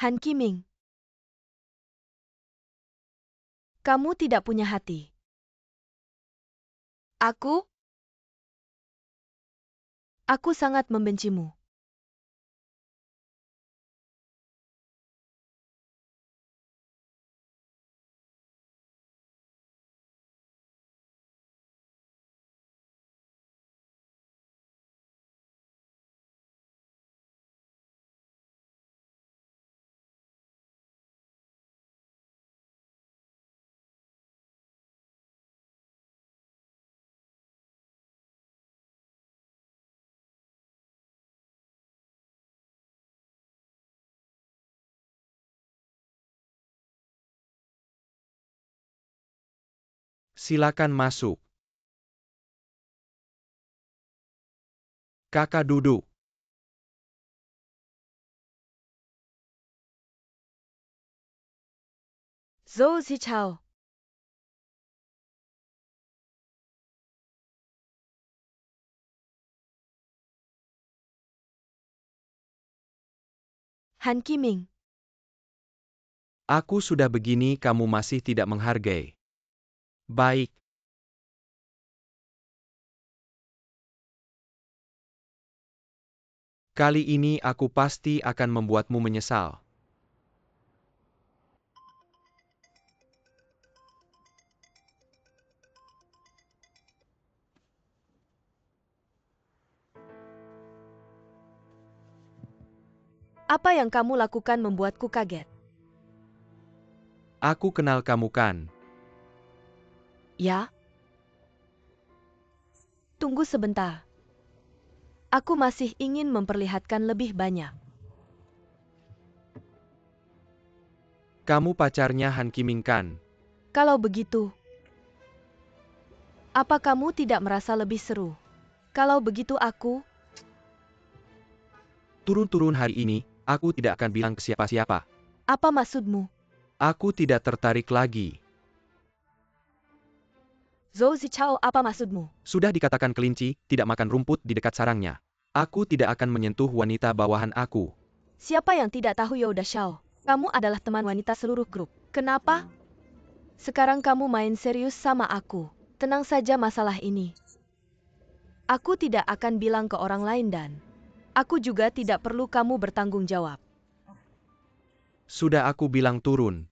Han Qiming. Kamu tidak punya hati. Aku sangat membencimu. Silakan masuk. Kakak duduk. Zhou Zichao. Han Qiming. Aku sudah begini kamu masih tidak menghargai. Baik. Kali ini aku pasti akan membuatmu menyesal. Apa yang kamu lakukan membuatku kaget. Aku kenal kamu kan? Ya? Tunggu sebentar. Aku masih ingin memperlihatkan lebih banyak. Kamu pacarnya Han Qiming kan? Kalau begitu, apa kamu tidak merasa lebih seru? Kalau begitu aku, Turun-turun hari ini, aku tidak akan bilang ke siapa-siapa. apa maksudmu? Aku tidak tertarik lagi. Zhou Zichao, apa maksudmu? Sudah dikatakan kelinci, tidak makan rumput di dekat sarangnya. Aku tidak akan menyentuh wanita bawahan aku. Siapa yang tidak tahu Yoda Xiao? Kamu adalah teman wanita seluruh grup. Kenapa? Sekarang kamu main serius sama aku. Tenang saja masalah ini. Aku tidak akan bilang ke orang lain dan aku juga tidak perlu kamu bertanggung jawab. Sudah aku bilang turun.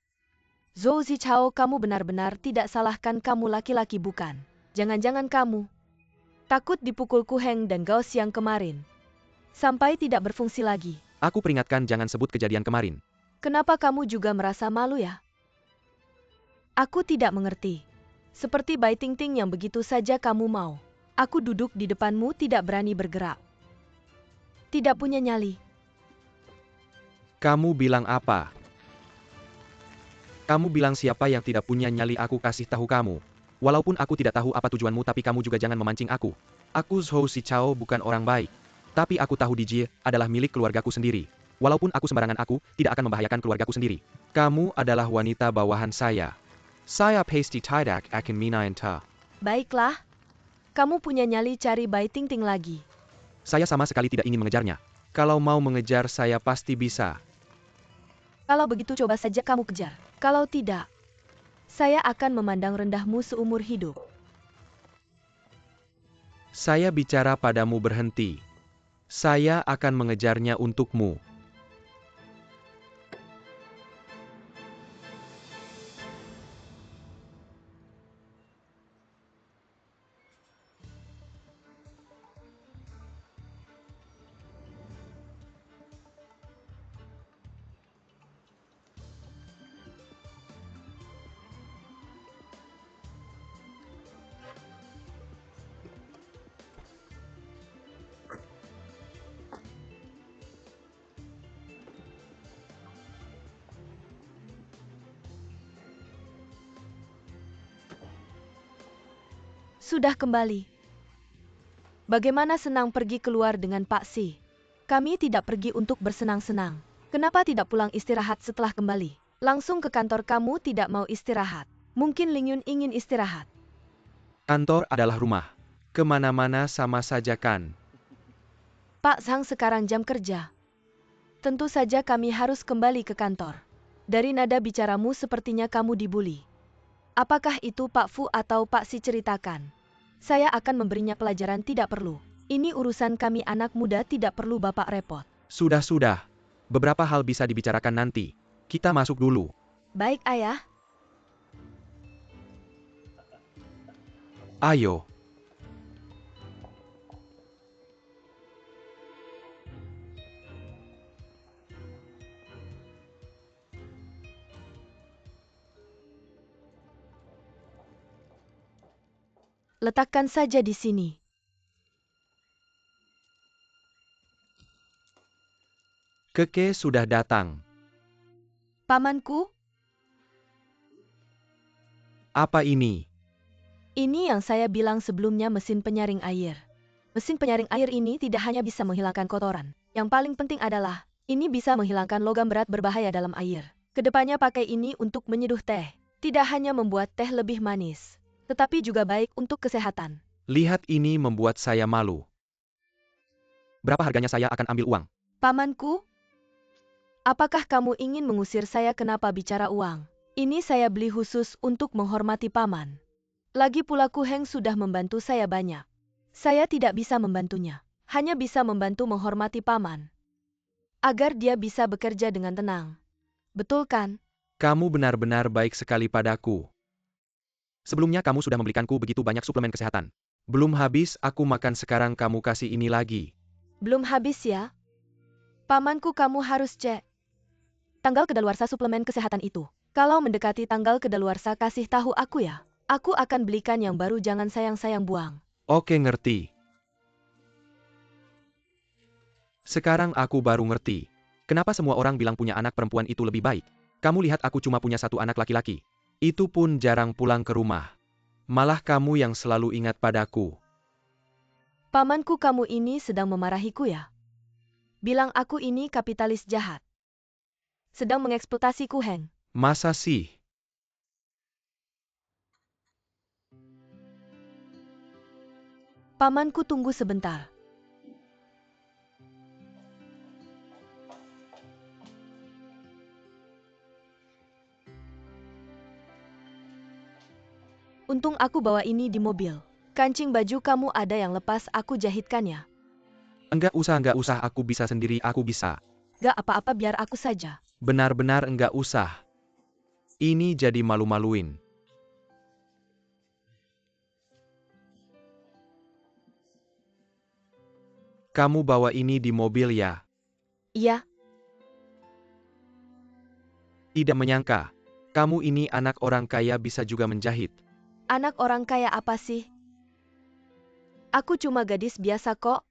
Zhou Zichao, kamu benar-benar tidak salahkan, kamu laki-laki bukan? Jangan-jangan kamu takut dipukul Ku Heng dan Gao Xiang kemarin. Sampai tidak berfungsi lagi. Aku peringatkan jangan sebut kejadian kemarin. Kenapa kamu juga merasa malu ya? Aku tidak mengerti. Seperti Bai Tingting yang begitu saja kamu mau. Aku duduk di depanmu tidak berani bergerak. Tidak punya nyali. Kamu bilang apa? Kamu bilang siapa yang tidak punya nyali, aku kasih tahu kamu. Walaupun aku tidak tahu apa tujuanmu, tapi kamu juga jangan memancing aku. Aku Zhou Zichao bukan orang baik. Tapi aku tahu Dijie adalah milik keluargaku sendiri. Walaupun aku sembarangan, aku tidak akan membahayakan keluargaku sendiri. Kamu adalah wanita bawahan saya. Saya pasti tidak akan minain ta. Baiklah. Kamu punya nyali, cari Bai Tingting lagi. Saya sama sekali tidak ingin mengejarnya. Kalau mau mengejar saya pasti bisa. Kalau begitu coba saja kamu kejar. Kalau tidak, saya akan memandang rendahmu seumur hidup. Saya bicara padamu berhenti. Saya akan mengejarnya untukmu. Sudah kembali. Bagaimana senang pergi keluar dengan Pak Si? Kami tidak pergi untuk bersenang-senang. Kenapa tidak pulang istirahat setelah kembali? Langsung ke kantor, kamu tidak mau istirahat. Mungkin Ling Yun ingin istirahat. Kantor adalah rumah. Kemana-mana sama saja kan. Pak Zhang, sekarang jam kerja. Tentu saja kami harus kembali ke kantor. Dari nada bicaramu sepertinya kamu dibuli. Apakah itu Pak Fu atau Pak Si ceritakan? Saya akan memberinya pelajaran tidak perlu. Ini urusan kami anak muda tidak perlu Bapak repot. Sudah. Beberapa hal bisa dibicarakan nanti. Kita masuk dulu. Baik ayah. Ayo. Letakkan saja di sini. Keke sudah datang. Pamanku, Apa ini? ini yang saya bilang sebelumnya mesin penyaring air. Mesin penyaring air ini tidak hanya bisa menghilangkan kotoran. Yang paling penting adalah, ini bisa menghilangkan logam berat berbahaya dalam air. Kedepannya pakai ini untuk menyeduh teh. Tidak hanya membuat teh lebih manis, tetapi juga baik untuk kesehatan. Lihat ini membuat saya malu. Berapa harganya saya akan ambil uang? Pamanku, apakah kamu ingin mengusir saya kenapa bicara uang? Ini saya beli khusus untuk menghormati paman. Lagi pula Ku Heng sudah membantu saya banyak. Saya tidak bisa membantunya. Hanya bisa membantu menghormati paman. Agar dia bisa bekerja dengan tenang. Betul kan? Kamu benar-benar baik sekali padaku. Sebelumnya kamu sudah membelikanku begitu banyak suplemen kesehatan. Belum habis aku makan sekarang kamu kasih ini lagi. Belum habis ya? Pamanku kamu harus cek tanggal kedaluarsa suplemen kesehatan itu. Kalau mendekati tanggal kedaluarsa kasih tahu aku ya. Aku akan belikan yang baru jangan sayang-sayang buang. Oke ngerti. Sekarang aku baru ngerti. Kenapa semua orang bilang punya anak perempuan itu lebih baik? Kamu lihat aku cuma punya satu anak laki-laki. Itu pun jarang pulang ke rumah. Malah kamu yang selalu ingat padaku. Pamanku kamu ini sedang memarahiku ya? Bilang aku ini kapitalis jahat. Sedang mengeksploitasi Ku Heng. Masa sih? Pamanku tunggu sebentar. Untung aku bawa ini di mobil. Kancing baju kamu ada yang lepas aku jahitkan ya. Enggak usah, aku bisa sendiri, aku bisa. Gak apa-apa biar aku saja. Benar-benar enggak usah. Ini jadi malu-maluin. Kamu bawa ini di mobil ya? Iya, Tidak menyangka. Kamu ini anak orang kaya bisa juga menjahit. anak orang kaya apa sih? Aku cuma gadis biasa kok.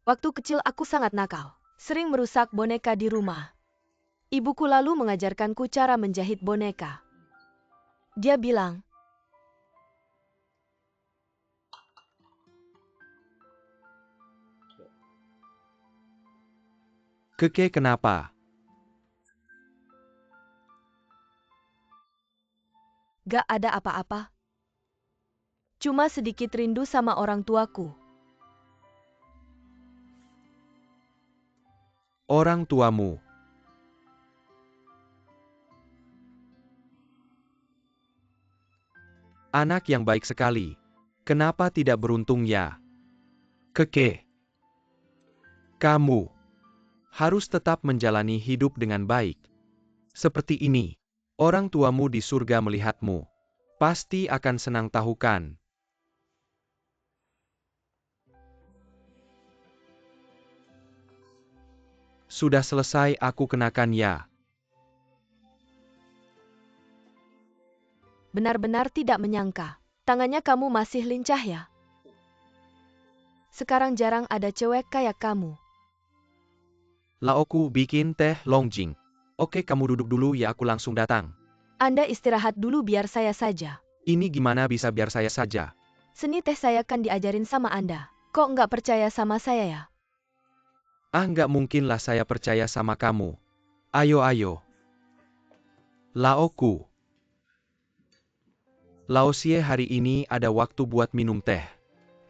Waktu kecil aku sangat nakal. Sering merusak boneka di rumah. Ibuku lalu mengajarkanku cara menjahit boneka. Dia bilang, Keke kenapa? gak ada apa-apa. Cuma sedikit rindu sama orang tuaku. Orang tuamu. Anak yang baik sekali. Kenapa tidak beruntung ya? Keke. Kamu harus tetap menjalani hidup dengan baik. Seperti ini. Orang tuamu di surga melihatmu. Pasti akan senang tahu kan? Sudah selesai aku kenakan ya. Benar-benar tidak menyangka. Tangannya kamu masih lincah ya? Sekarang jarang ada cewek kayak kamu. Laoku bikin teh longjing. Oke kamu duduk dulu ya aku langsung datang. Anda istirahat dulu biar saya saja. Ini gimana bisa biar saya saja? Seni teh saya kan diajarin sama Anda. Kok nggak percaya sama saya ya? Ah nggak mungkinlah saya percaya sama kamu. Ayo. Laoku. Laosie hari ini ada waktu buat minum teh.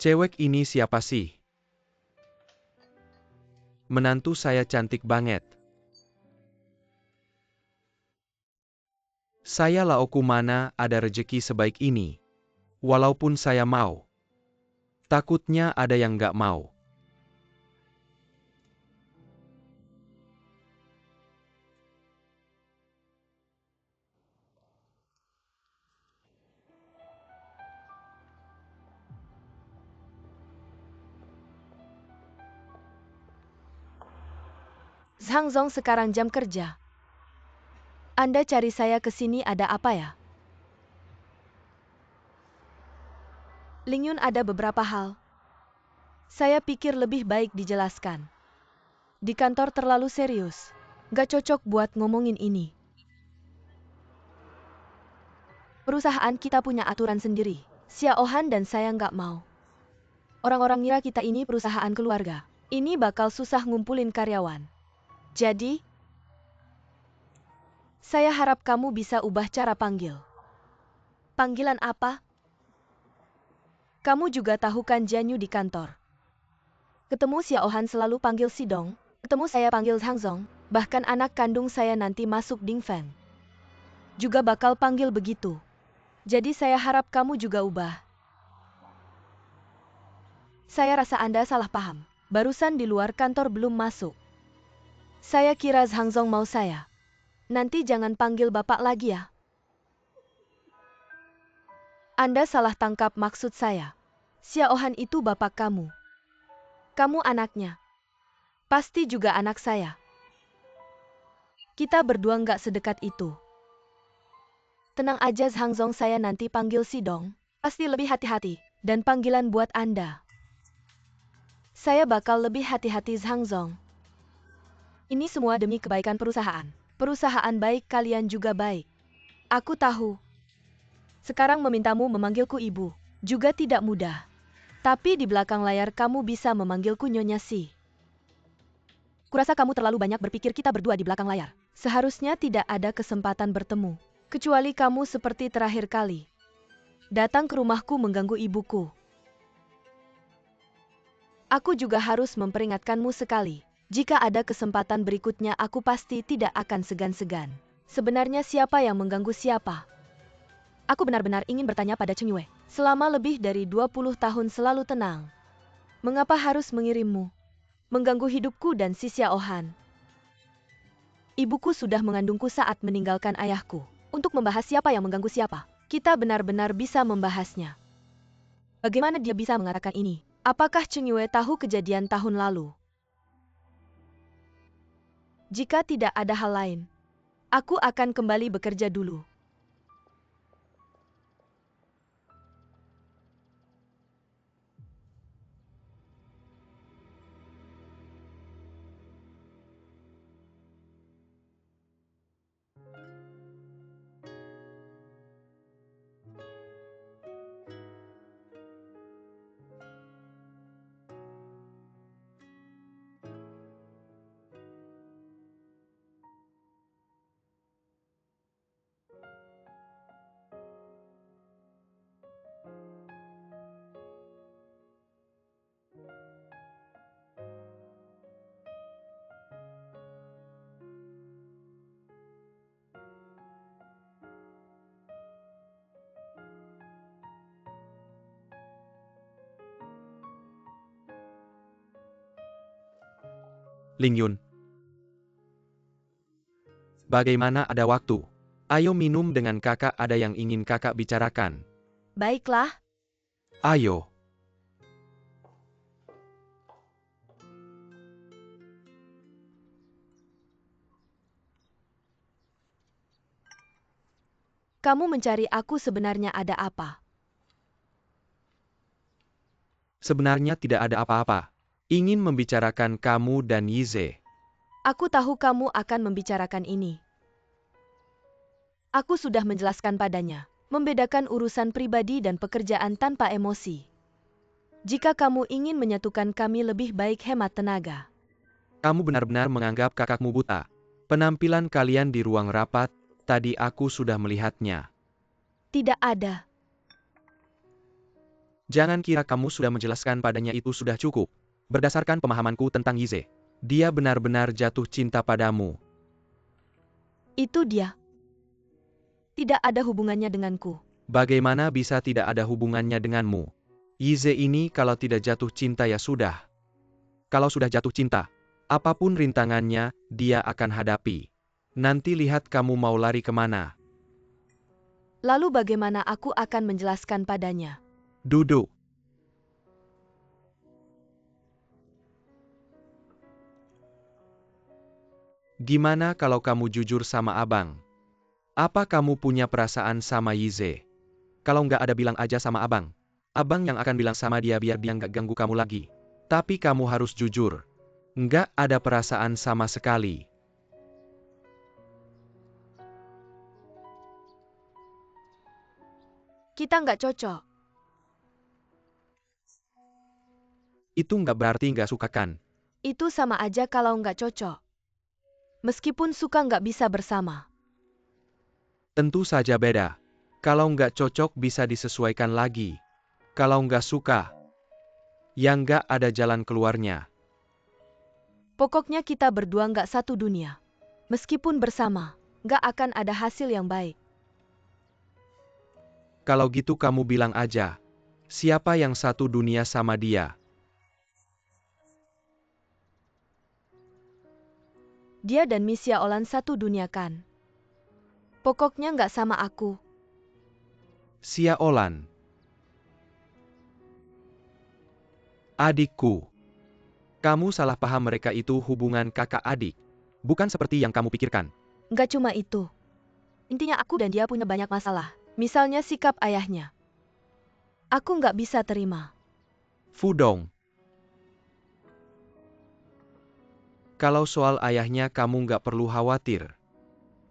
Cewek ini siapa sih? Menantu saya cantik banget. Saya laoku mana ada rejeki sebaik ini. Walaupun saya mau. Takutnya ada yang gak mau. Zhang Zong, sekarang jam kerja. Anda cari saya ke sini ada apa ya? Ling Yun, ada beberapa hal. Saya pikir lebih baik dijelaskan. Di kantor terlalu serius. Gak cocok buat ngomongin ini. Perusahaan kita punya aturan sendiri. Xiao Han dan saya nggak mau. Orang-orang ngira kita ini perusahaan keluarga. Ini bakal susah ngumpulin karyawan. Jadi, saya harap kamu bisa ubah cara panggil. Panggilan apa? Kamu juga tahu kan Jianyu di kantor. Ketemu Xiao Han selalu panggil Sidong. Ketemu saya panggil Zhang Zong. Bahkan anak kandung saya nanti masuk Ding Fan juga bakal panggil begitu. Jadi saya harap kamu juga ubah. Saya rasa Anda salah paham. Barusan di luar kantor belum masuk. Saya kira Zhang Zong mau saya. Nanti jangan panggil bapak lagi ya. Anda salah tangkap maksud saya. Xiao Han itu bapak kamu. Kamu anaknya. Pasti juga anak saya. Kita berdua nggak sedekat itu. Tenang aja Zhang Zong, saya nanti panggil Sidong. Pasti lebih hati-hati. Dan panggilan buat Anda. Saya bakal lebih hati-hati Zhang Zong. Ini semua demi kebaikan perusahaan. Perusahaan baik, kalian juga baik. Aku tahu. Sekarang memintamu memanggilku ibu juga tidak mudah. Tapi di belakang layar kamu bisa memanggilku Nyonya Si. Kurasa kamu terlalu banyak berpikir kita berdua di belakang layar. Seharusnya tidak ada kesempatan bertemu. Kecuali kamu seperti terakhir kali. Datang ke rumahku mengganggu ibuku. Aku juga harus memperingatkanmu sekali. Jika ada kesempatan berikutnya aku pasti tidak akan segan-segan. Sebenarnya siapa yang mengganggu siapa? Aku benar-benar ingin bertanya pada Cheng Yue. Selama lebih dari 20 tahun selalu tenang. Mengapa harus mengirimmu? Mengganggu hidupku dan si Xiao Han. Ibuku sudah mengandungku saat meninggalkan ayahku. Untuk membahas siapa yang mengganggu siapa, kita benar-benar bisa membahasnya. Bagaimana dia bisa mengatakan ini? Apakah Cheng Yue tahu kejadian tahun lalu? Jika tidak ada hal lain, aku akan kembali bekerja dulu. Ling Yun. Bagaimana ada waktu? Ayo minum dengan kakak, ada yang ingin kakak bicarakan. Baiklah. Ayo. Kamu mencari aku, sebenarnya ada apa? Sebenarnya tidak ada apa-apa. Ingin membicarakan kamu dan Yize. Aku tahu kamu akan membicarakan ini. Aku sudah menjelaskan padanya. Membedakan urusan pribadi dan pekerjaan tanpa emosi. Jika kamu ingin menyatukan kami, lebih baik hemat tenaga. Kamu benar-benar menganggap kakakmu buta. Penampilan kalian di ruang rapat, tadi aku sudah melihatnya. Tidak ada. Jangan kira kamu sudah menjelaskan padanya itu sudah cukup. Berdasarkan pemahamanku tentang Yize, Dia benar-benar jatuh cinta padamu. Itu dia. Tidak ada hubungannya denganku. Bagaimana bisa tidak ada hubungannya denganmu? Yize ini kalau tidak jatuh cinta ya sudah. Kalau sudah jatuh cinta, apapun rintangannya, dia akan hadapi. Nanti lihat kamu mau lari kemana. Lalu bagaimana aku akan menjelaskan padanya? Duduk. Gimana kalau kamu jujur sama abang? Apa kamu punya perasaan sama Yize? Kalau nggak ada bilang aja sama abang. Abang yang akan bilang sama dia biar dia nggak ganggu kamu lagi. Tapi kamu harus jujur. Nggak ada perasaan sama sekali. Kita nggak cocok. Itu nggak berarti nggak suka kan? Itu sama aja kalau nggak cocok. Meskipun suka nggak bisa bersama. Tentu saja beda. Kalau nggak cocok bisa disesuaikan lagi. Kalau nggak suka, ya nggak ada jalan keluarnya. Pokoknya kita berdua nggak satu dunia. Meskipun bersama, nggak akan ada hasil yang baik. Kalau gitu kamu bilang aja. Siapa yang satu dunia sama dia? Dia dan Miss Yaolan satu dunia kan. Pokoknya nggak sama aku. Sia Olan. Adikku. Kamu salah paham mereka itu hubungan kakak adik. Bukan seperti yang kamu pikirkan. Nggak cuma itu. Intinya aku dan dia punya banyak masalah. Misalnya sikap ayahnya. Aku nggak bisa terima. Fudong. Kalau soal ayahnya kamu nggak perlu khawatir.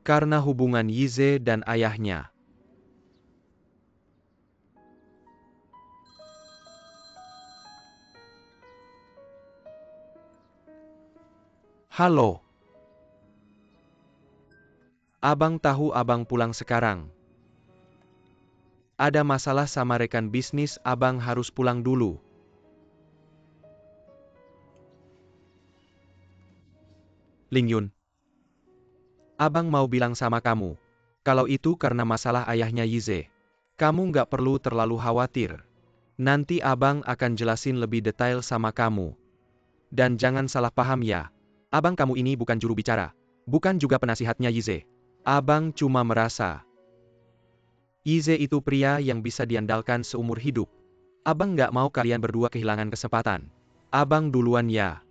Karena hubungan Yize dan ayahnya. Halo. Abang tahu abang pulang sekarang. Ada masalah sama rekan bisnis abang harus pulang dulu. Ling Yun. Abang mau bilang sama kamu. Kalau itu karena masalah ayahnya Yize. Kamu nggak perlu terlalu khawatir. Nanti abang akan jelasin lebih detail sama kamu. Dan jangan salah paham ya. Abang kamu ini bukan juru bicara. Bukan juga penasihatnya Yize. Abang cuma merasa. Yize itu pria yang bisa diandalkan seumur hidup. Abang nggak mau kalian berdua kehilangan kesempatan. Abang duluan ya.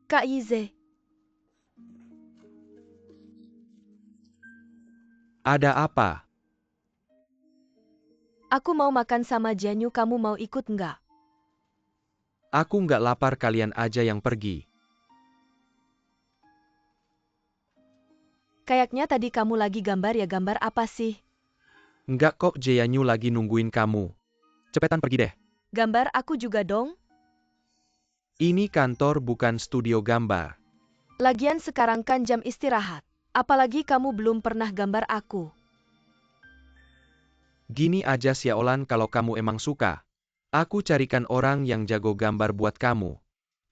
Kak Yize, Ada apa? aku mau makan sama Janyu, kamu mau ikut nggak? Aku nggak lapar, kalian aja yang pergi. Kayaknya tadi kamu lagi gambar ya, gambar apa sih? Nggak kok, Jeyanyu lagi nungguin kamu. Cepetan pergi deh. Gambar aku juga dong. Ini kantor bukan studio gambar. Lagian sekarang kan jam istirahat. Apalagi kamu belum pernah gambar aku. Gini aja Xiaolan, kalau kamu emang suka. Aku carikan orang yang jago gambar buat kamu.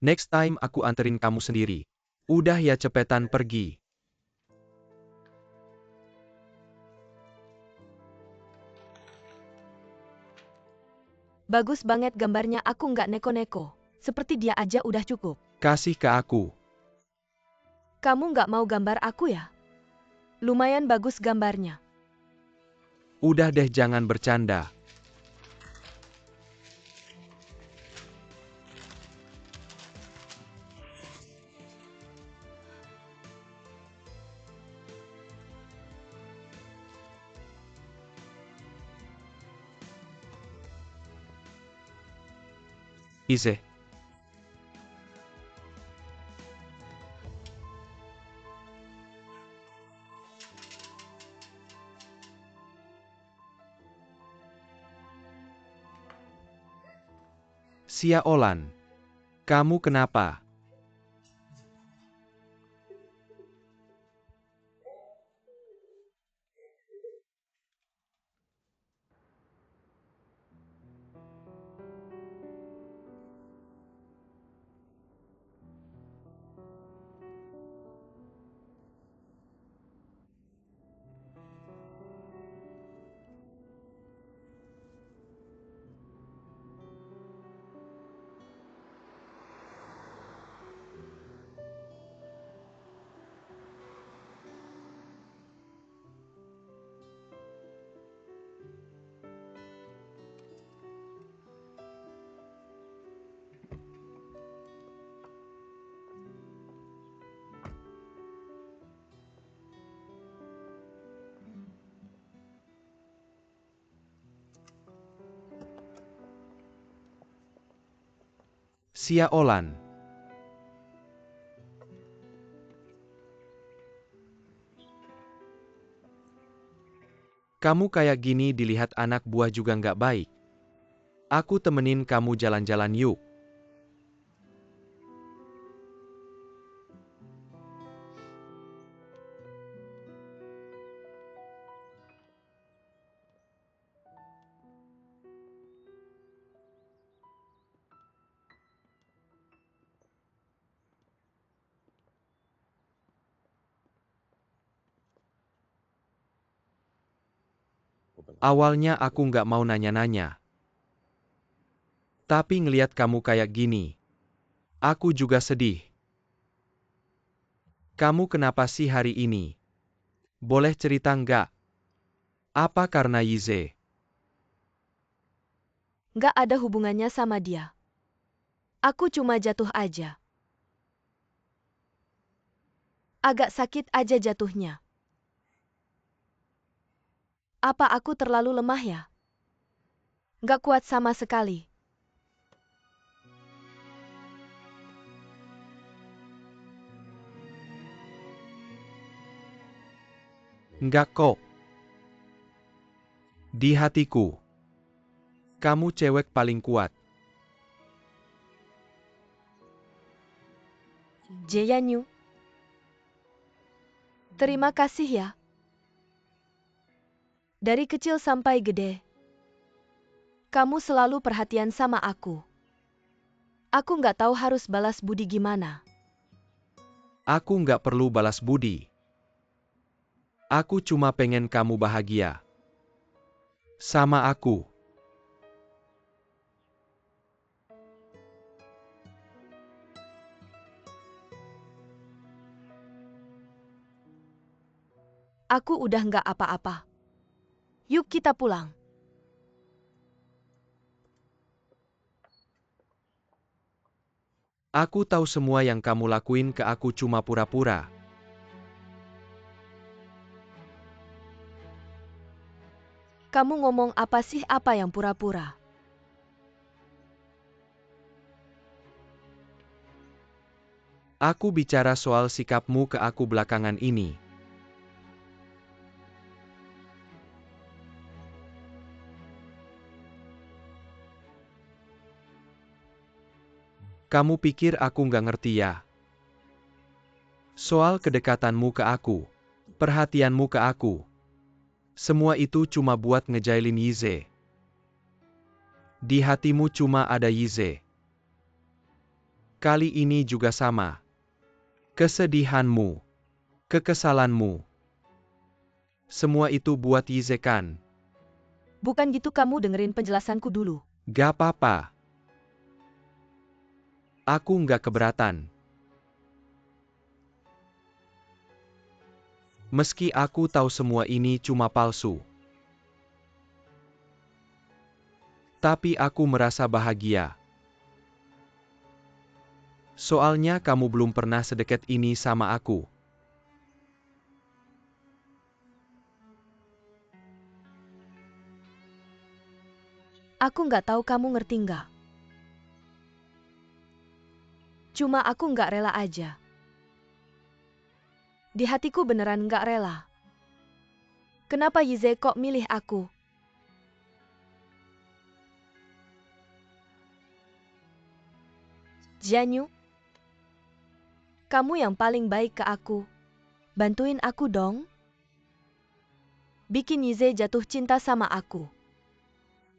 Next time aku anterin kamu sendiri. Udah ya, cepetan pergi. Bagus banget gambarnya, aku nggak neko-neko. Seperti dia aja udah cukup. Kasih ke aku. Kamu nggak mau gambar aku ya? Lumayan bagus gambarnya. Udah deh, jangan bercanda. Ize. Xia Olan, kamu kenapa? Xia Olan. Kamu kayak gini dilihat anak buah juga nggak baik. Aku temenin kamu jalan-jalan yuk. Awalnya aku nggak mau nanya-nanya. Tapi ngeliat kamu kayak gini, aku juga sedih. Kamu kenapa sih hari ini? Boleh cerita nggak? Apa karena Yize? Nggak ada hubungannya sama dia. Aku cuma jatuh aja. Agak sakit aja jatuhnya. Apa aku terlalu lemah ya? Nggak kuat sama sekali. Nggak kok. Di hatiku, kamu cewek paling kuat. Jaeyanyu. Terima kasih ya. Dari kecil sampai gede, kamu selalu perhatian sama aku. Aku nggak tahu harus balas budi gimana. Aku nggak perlu balas budi. Aku cuma pengen kamu bahagia. Sama aku. Aku udah nggak apa-apa. Yuk kita pulang. Aku tahu semua yang kamu lakuin ke aku cuma pura-pura. Kamu ngomong apa sih apa yang pura-pura? Aku bicara soal sikapmu ke aku belakangan ini. Kamu pikir aku nggak ngerti ya? Soal kedekatanmu ke aku, perhatianmu ke aku. Semua itu cuma buat ngejailin Yize. Di hatimu cuma ada Yize. Kali ini juga sama. Kesedihanmu, kekesalanmu. Semua itu buat Yize kan? Bukan gitu, kamu dengerin penjelasanku dulu. Gak apa-apa. Aku nggak keberatan. Meski aku tahu semua ini cuma palsu. Tapi aku merasa bahagia. Soalnya kamu belum pernah sedekat ini sama aku. Aku nggak tahu kamu ngerti nggak. Cuma aku nggak rela aja. Di hatiku beneran nggak rela. Kenapa Yize kok milih aku? Jianyu, kamu yang paling baik ke aku. Bantuin aku dong. Bikin Yize jatuh cinta sama aku.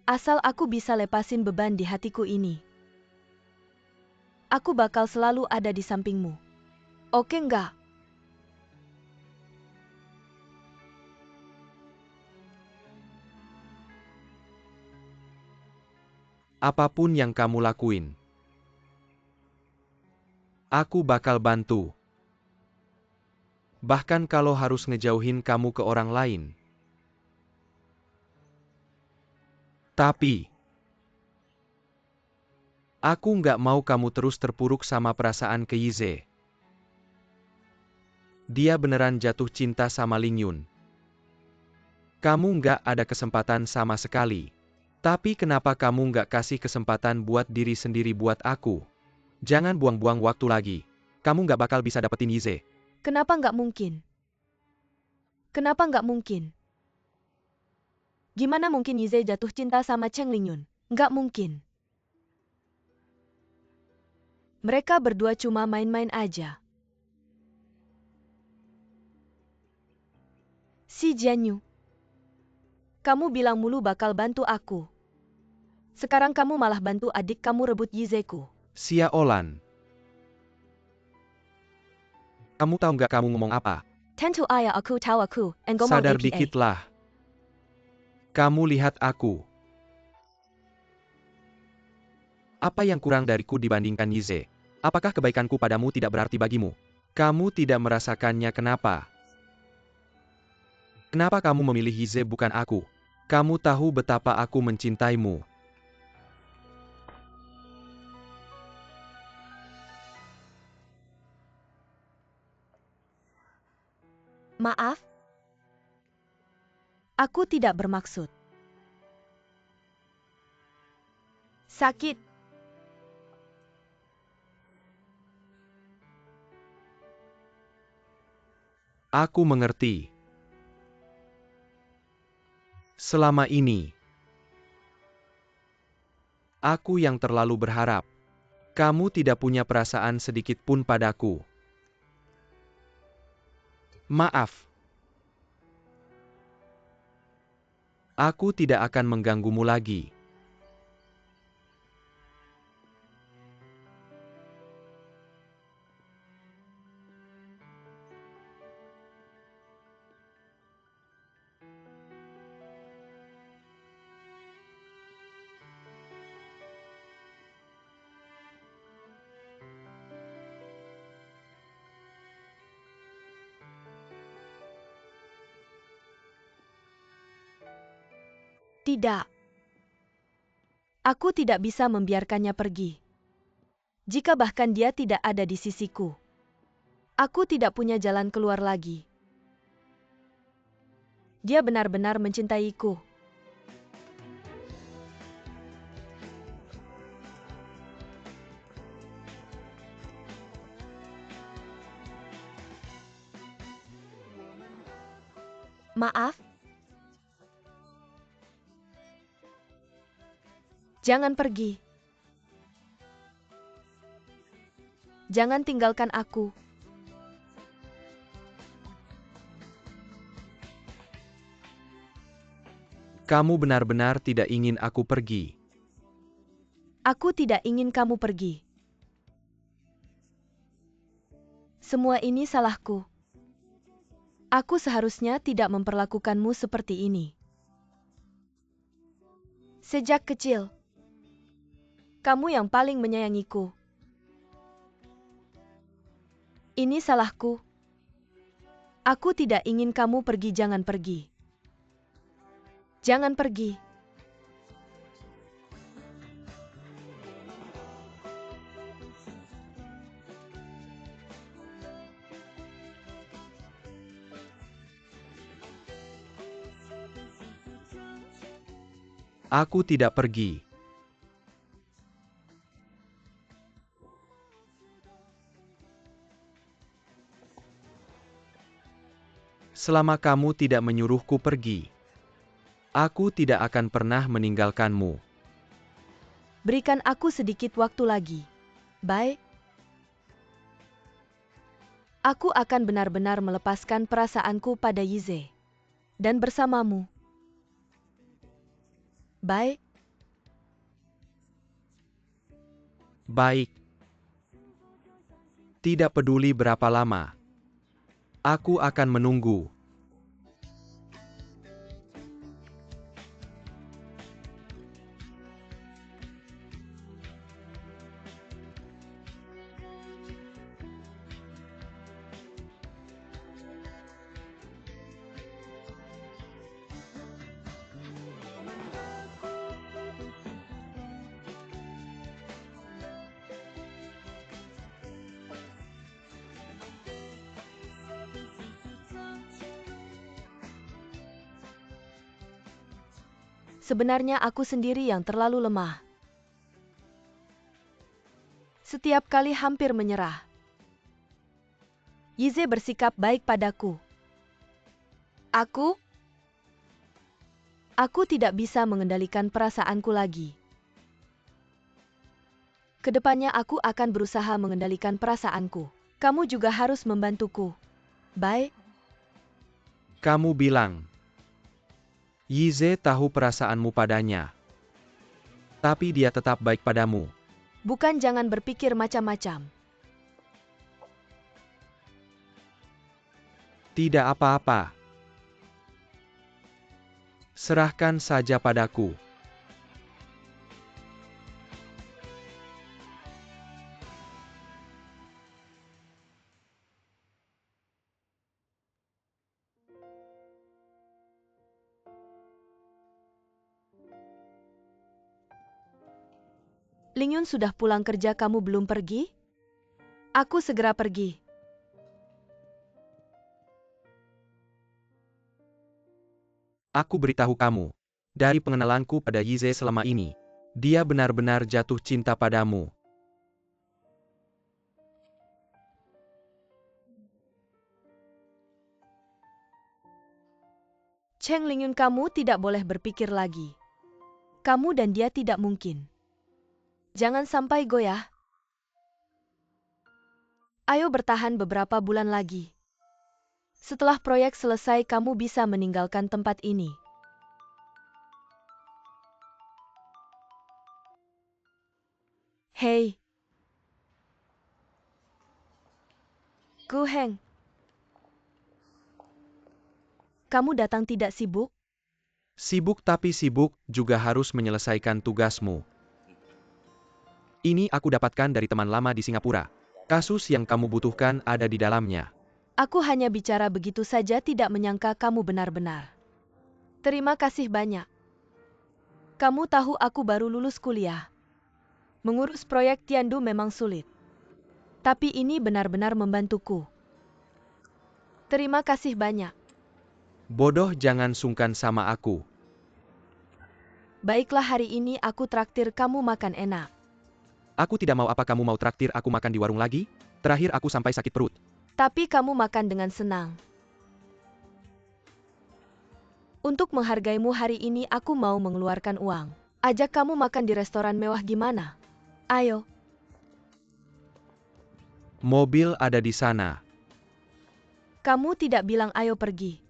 Asal aku bisa lepasin beban di hatiku ini. Aku bakal selalu ada di sampingmu. Oke nggak? Apapun yang kamu lakuin, aku bakal bantu. Bahkan kalau harus ngejauhin kamu ke orang lain. Tapi, aku nggak mau kamu terus terpuruk sama perasaan ke Yize. Dia beneran jatuh cinta sama Lingyun. Kamu nggak ada kesempatan sama sekali. Tapi kenapa kamu nggak kasih kesempatan buat diri sendiri buat aku? Jangan buang-buang waktu lagi. Kamu nggak bakal bisa dapetin Yize. Kenapa nggak mungkin? Kenapa nggak mungkin? Gimana mungkin Yize jatuh cinta sama Cheng Lingyun? Nggak mungkin. Mereka berdua cuma main-main aja. Si Jianyu, kamu bilang mulu bakal bantu aku. Sekarang kamu malah bantu adik kamu rebut Yizeku. Xia Olan. Kamu tahu nggak kamu ngomong apa? Tentu ayah aku tahu aku, and ngomong Sadar APA. dikit lah. Kamu lihat aku. Apa yang kurang dariku dibandingkan Yize? Apakah kebaikanku padamu tidak berarti bagimu? Kamu tidak merasakannya kenapa? Kenapa kamu memilih Yize bukan aku? Kamu tahu betapa aku mencintaimu. Maaf. Aku tidak bermaksud. Sakit. Aku mengerti. Selama ini, aku yang terlalu berharap. Kamu tidak punya perasaan sedikit pun padaku. Maaf. Aku tidak akan mengganggumu lagi. Tidak. Aku tidak bisa membiarkannya pergi. Jika bahkan dia tidak ada di sisiku, aku tidak punya jalan keluar lagi. Dia benar-benar mencintaiku. Maaf. Jangan pergi. Jangan tinggalkan aku. Kamu benar-benar tidak ingin aku pergi. Aku tidak ingin kamu pergi. Semua ini salahku. Aku seharusnya tidak memperlakukanmu seperti ini. Sejak kecil, kamu yang paling menyayangiku. Ini salahku. Aku tidak ingin kamu pergi, jangan pergi. Jangan pergi. Aku tidak pergi. Selama kamu tidak menyuruhku pergi, aku tidak akan pernah meninggalkanmu. Berikan aku sedikit waktu lagi. Baik. Aku akan benar-benar melepaskan perasaanku pada Yize. Dan bersamamu. Baik. Baik. Tidak peduli berapa lama. Aku akan menunggu. Sebenarnya aku sendiri yang terlalu lemah. Setiap kali hampir menyerah. Yize bersikap baik padaku. Aku tidak bisa mengendalikan perasaanku lagi. Kedepannya aku akan berusaha mengendalikan perasaanku. Kamu juga harus membantuku. Baik? Kamu bilang. Yize tahu perasaanmu padanya. Tapi dia tetap baik padamu. Bukan, jangan berpikir macam-macam. Tidak apa-apa. Serahkan saja padaku. Lingyun sudah pulang kerja, kamu belum pergi? Aku segera pergi. Aku beritahu kamu. Dari pengenalanku pada Yize selama ini, dia benar-benar jatuh cinta padamu. Cheng Lingyun, kamu tidak boleh berpikir lagi. Kamu dan dia tidak mungkin. Jangan sampai goyah. Ayo bertahan beberapa bulan lagi. Setelah proyek selesai, kamu bisa meninggalkan tempat ini. Hei. Gu Heng. Kamu datang tidak sibuk? Sibuk tapi sibuk juga harus menyelesaikan tugasmu. Ini aku dapatkan dari teman lama di Singapura. Kasus yang kamu butuhkan ada di dalamnya. Aku hanya bicara begitu saja, tidak menyangka kamu benar-benar. Terima kasih banyak. Kamu tahu aku baru lulus kuliah. Mengurus proyek Tiandu memang sulit. Tapi ini benar-benar membantuku. Terima kasih banyak. Bodoh, jangan sungkan sama aku. Baiklah, hari ini aku traktir kamu makan enak. Aku tidak mau. Apa kamu mau traktir aku makan di warung lagi? Terakhir aku sampai sakit perut. Tapi kamu makan dengan senang. Untuk menghargaimu hari ini aku mau mengeluarkan uang. Ajak kamu makan di restoran mewah, gimana? Ayo. Mobil ada di sana. Kamu tidak bilang ayo pergi.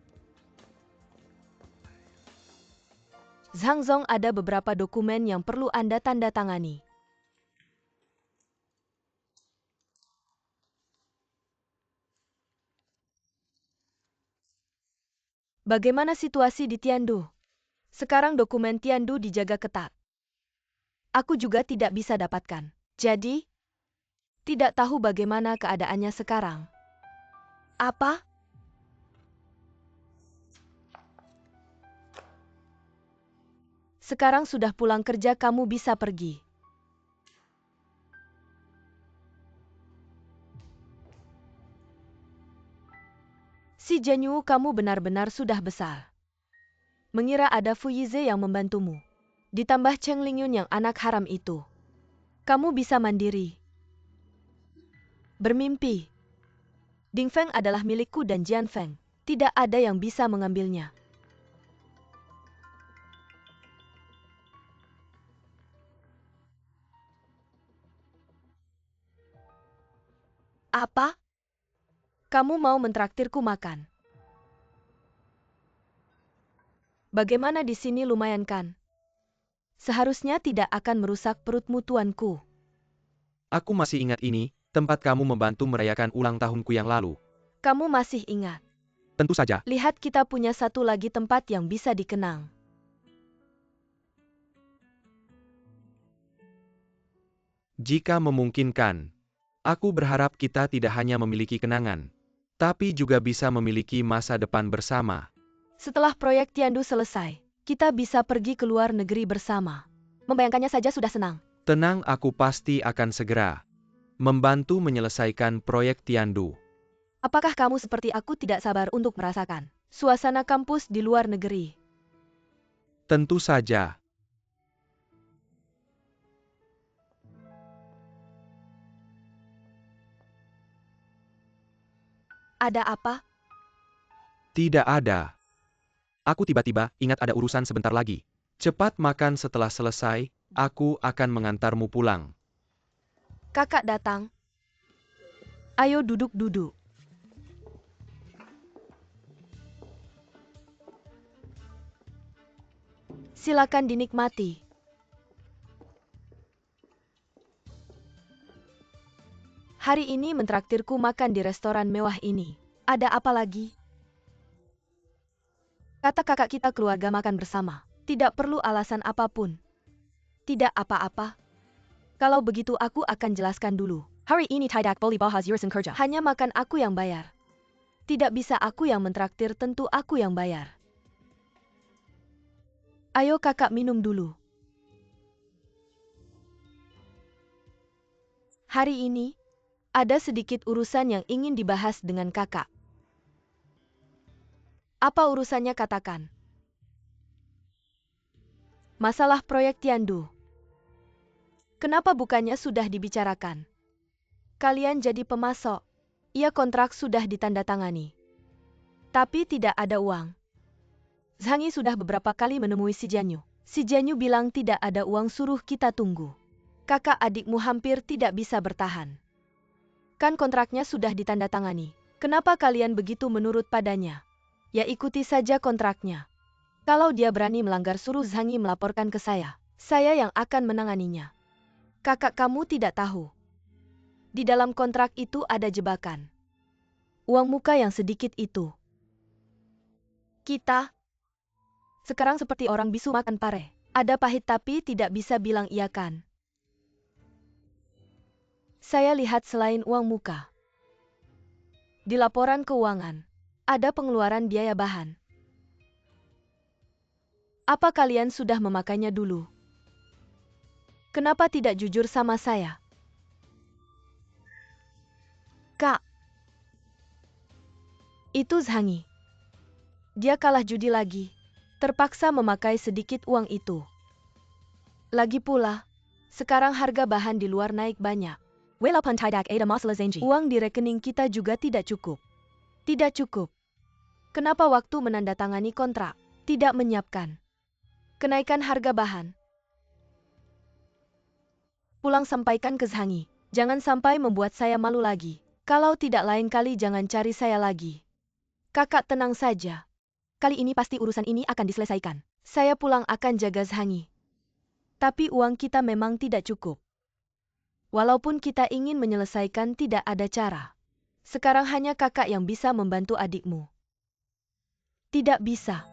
Zhang Zong, ada beberapa dokumen yang perlu Anda tanda tangani. Bagaimana situasi di Tiandu? Sekarang dokumen Tiandu dijaga ketat. Aku juga tidak bisa dapatkan. Jadi, tidak tahu bagaimana keadaannya sekarang. Apa? Sekarang sudah pulang kerja, kamu bisa pergi. Si Janyu, kamu benar-benar sudah besar. Mengira ada Fu Yize yang membantumu. Ditambah Cheng Lingyun yang anak haram itu. Kamu bisa mandiri. Bermimpi. Ding Feng adalah milikku dan Jian Feng. Tidak ada yang bisa mengambilnya. Apa? Kamu mau mentraktirku makan? Bagaimana di sini lumayan kan? Seharusnya tidak akan merusak perutmu tuanku. Aku masih ingat ini, tempat kamu membantu merayakan ulang tahunku yang lalu. Kamu masih ingat? Tentu saja. Lihat kita punya satu lagi tempat yang bisa dikenang. Jika memungkinkan, aku berharap kita tidak hanya memiliki kenangan, tapi juga bisa memiliki masa depan bersama. Setelah proyek Tiandu selesai, kita bisa pergi ke luar negeri bersama. Membayangkannya saja sudah senang. Tenang, aku pasti akan segera membantu menyelesaikan proyek Tiandu. Apakah kamu seperti aku tidak sabar untuk merasakan suasana kampus di luar negeri? Tentu saja. Ada apa? Tidak ada. Aku tiba-tiba ingat ada urusan sebentar lagi. Cepat makan, setelah selesai, aku akan mengantarmu pulang. Kakak datang. Ayo duduk-duduk. Silakan dinikmati. Hari ini mentraktirku makan di restoran mewah ini. Ada apa lagi? Kata kakak kita keluarga makan bersama. Tidak perlu alasan apapun. Tidak apa-apa. Kalau begitu aku akan jelaskan dulu. Hari ini tidak boleh bahas urusan kerja. Hanya makan aku yang bayar. Tidak bisa aku yang mentraktir, tentu aku yang bayar. Ayo kakak minum dulu. Hari ini, ada sedikit urusan yang ingin dibahas dengan kakak. Apa urusannya, katakan? Masalah proyek Tiandu. Kenapa bukannya sudah dibicarakan? Kalian jadi pemasok. Iya, kontrak sudah ditandatangani. Tapi tidak ada uang. Zhangi sudah beberapa kali menemui si Jianyu. Si Jianyu bilang tidak ada uang, suruh kita tunggu. Kakak adikmu hampir tidak bisa bertahan. Kan kontraknya sudah ditandatangani. Kenapa kalian begitu menurut padanya? Ya ikuti saja kontraknya. Kalau dia berani melanggar, suruh Zhangi melaporkan ke saya. Saya yang akan menanganinya. Kakak kamu tidak tahu. Di dalam kontrak itu ada jebakan. Uang muka yang sedikit itu. Kita sekarang seperti orang bisu makan pare. Ada pahit tapi tidak bisa bilang iya kan. Saya lihat selain uang muka. Di laporan keuangan, ada pengeluaran biaya bahan. Apa kalian sudah memakainya dulu? Kenapa tidak jujur sama saya? Kak, itu Zhangi. Dia kalah judi lagi. Terpaksa memakai sedikit uang itu. Lagi pula, sekarang harga bahan di luar naik banyak. Walaupun tidak ada masalah Zhangi, uang di rekening kita juga tidak cukup. Tidak cukup. Kenapa waktu menandatangani kontrak tidak menyiapkan kenaikan harga bahan? Pulang sampaikan ke Zhangi. Jangan sampai membuat saya malu lagi. Kalau tidak, lain kali jangan cari saya lagi. Kakak tenang saja. Kali ini pasti urusan ini akan diselesaikan. Saya pulang akan jaga Zhangi. Tapi uang kita memang tidak cukup. Walaupun kita ingin menyelesaikan, tidak ada cara. Sekarang hanya kakak yang bisa membantu adikmu. Tidak bisa.